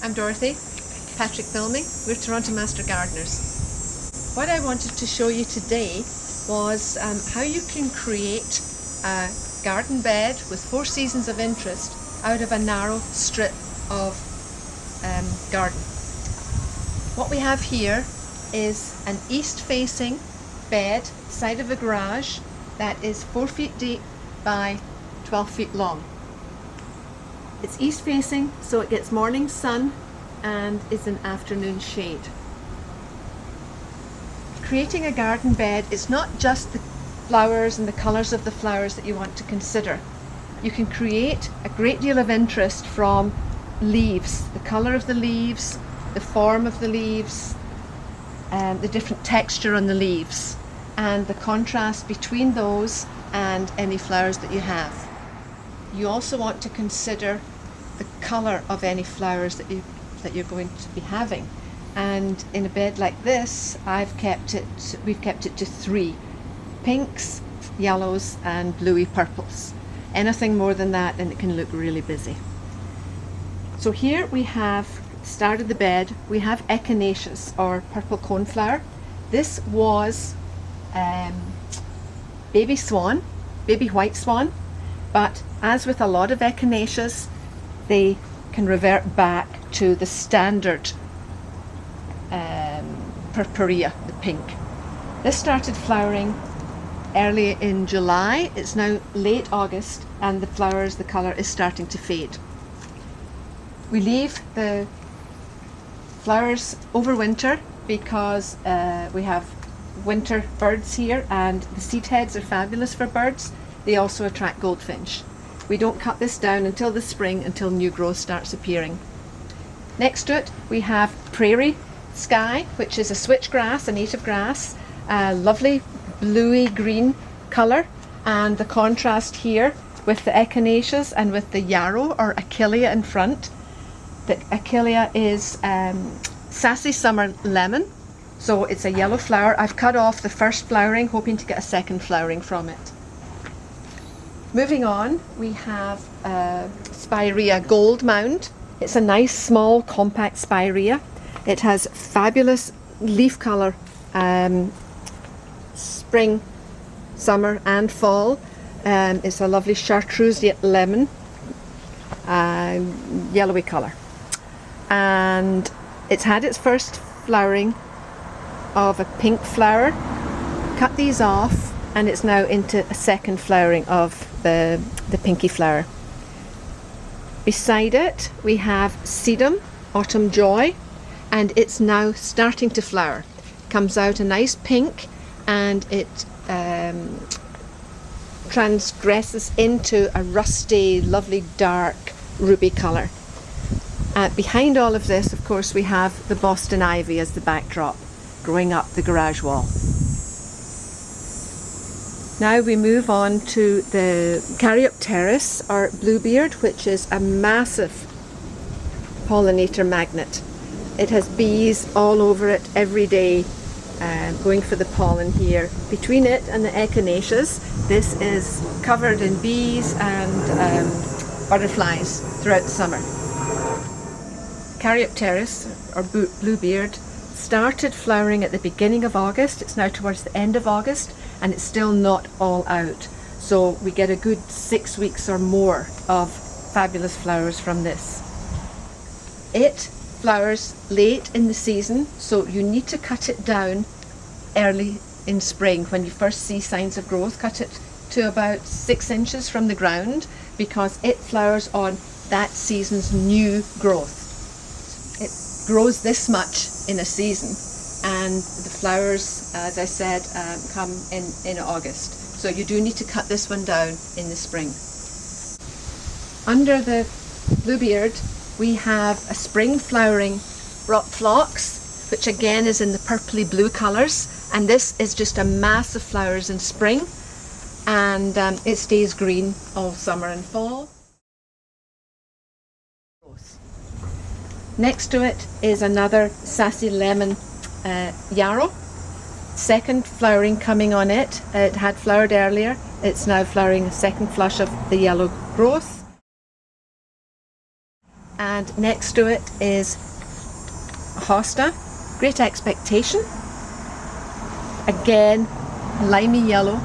I'm Dorothy, Patrick filming. We're Toronto Master Gardeners. What I wanted to show you today was how you can create a garden bed with 4 seasons of interest out of a narrow strip of garden. What we have here is an east-facing bed, side of a garage, that is 4 feet deep by 12 feet long. It's east facing, so it gets morning sun and is in afternoon shade. Creating a garden bed is not just the flowers and the colours of the flowers that you want to consider. You can create a great deal of interest from leaves, the colour of the leaves, the form of the leaves, the different texture on the leaves, and the contrast between those and any flowers that you have. You also want to consider the colour of any flowers that you're going to be having. And in a bed like this, we've kept it to 3: pinks, yellows and bluey purples. Anything more than that and it can look really busy. So here we have started the bed. We have Echinaceas, or purple coneflower. This was baby swan, baby white swan, but as with a lot of Echinaceas, they can revert back to the standard purpurea, the pink. This started flowering early in July. It's now late August and the flowers, the colour is starting to fade. We leave the flowers over winter because we have winter birds here, and the seed heads are fabulous for birds. They also attract goldfinch. We don't cut this down until the spring, until new growth starts appearing. Next to it we have Prairie Sky, which is a switchgrass, a native grass, a lovely bluey green colour, and the contrast here with the Echinaceas and with the Yarrow or Achillea in front. The Achillea is Sassy Summer Lemon, so it's a yellow flower. I've cut off the first flowering, hoping to get a second flowering from it. Moving on, we have Spiraea Gold Mound. It's a nice, small, compact Spiraea. It has fabulous leaf colour, spring, summer and fall. It's a lovely chartreuse lemon, yellowy colour. And it's had its first flowering of a pink flower. Cut these off and it's now into a second flowering of the pinky flower. Beside it we have Sedum, Autumn Joy, and it's now starting to flower. Comes out a nice pink and it transgresses into a rusty, lovely dark ruby colour. Behind all of this, of course, we have the Boston ivy as the backdrop, growing up the garage wall. Now we move on to the Caryopteris, or Bluebeard, which is a massive pollinator magnet. It has bees all over it every day, going for the pollen here. Between it and the Echinaceas, this is covered in bees and butterflies throughout the summer. Caryopteris, or Bluebeard, started flowering at the beginning of August. It's now towards the end of August and it's still not all out. So we get a good 6 weeks or more of fabulous flowers from this. It flowers late in the season, so you need to cut it down early in spring. When you first see signs of growth, cut it to about 6 inches from the ground because it flowers on that season's new growth. It grows this much in a season, and the flowers, as I said, come in August. So you do need to cut this one down in the spring. Under the Bluebeard we have a spring flowering rock phlox, which again is in the purpley blue colours, and this is just a mass of flowers in spring, and it stays green all summer and fall. Next to it is another Sassy lemon Yarrow. Second flowering coming on it. It had flowered earlier. It's now flowering a second flush of the yellow growth. And next to it is Hosta, Great Expectation. Again, limey yellow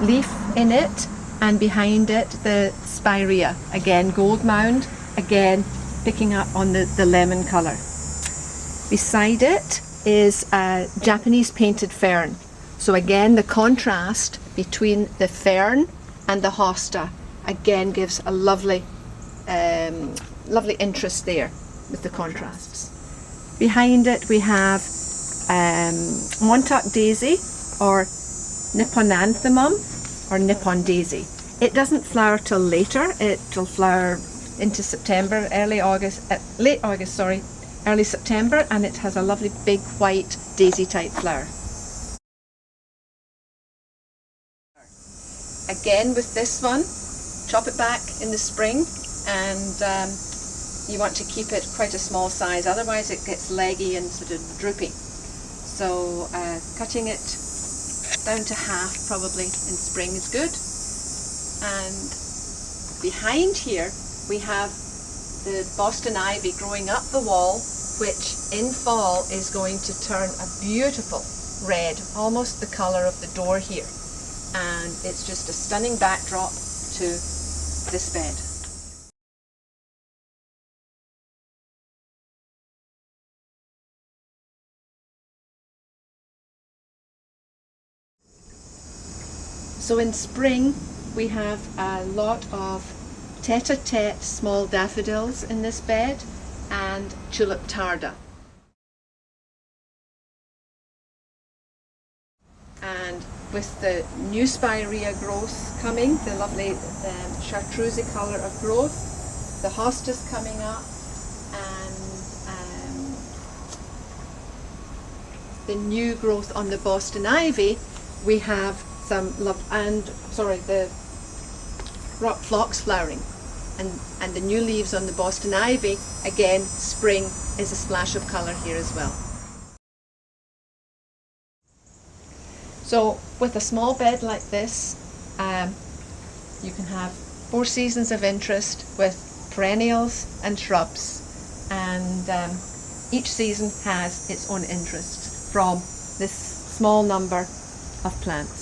leaf in it, and behind it the Spiraea, again gold mound, again picking up on the lemon colour. Beside it is a Japanese painted fern. So again, the contrast between the fern and the hosta again gives a lovely lovely interest there with the contrasts. Behind it we have Montauk daisy, or Nipponanthemum, or Nippon daisy. It doesn't flower till later. It'll flower into September, late August, early September, and it has a lovely big white daisy type flower. Again with this one, chop it back in the spring, and you want to keep it quite a small size, otherwise it gets leggy and sort of droopy. So cutting it down to half probably in spring is good. And behind here we have the Boston ivy growing up the wall, which in fall is going to turn a beautiful red, almost the colour of the door here. And it's just a stunning backdrop to this bed. So in spring we have a lot of tete-a-tete small daffodils in this bed, and tulip tarda. And with the new Spiraea growth coming, the lovely chartreuse colour of growth, the hostas coming up, and the new growth on the Boston ivy, we have some the rock phlox flowering, and the new leaves on the Boston ivy. Again, spring is a splash of colour here as well. So with a small bed like this, you can have 4 seasons of interest with perennials and shrubs, and each season has its own interest from this small number of plants.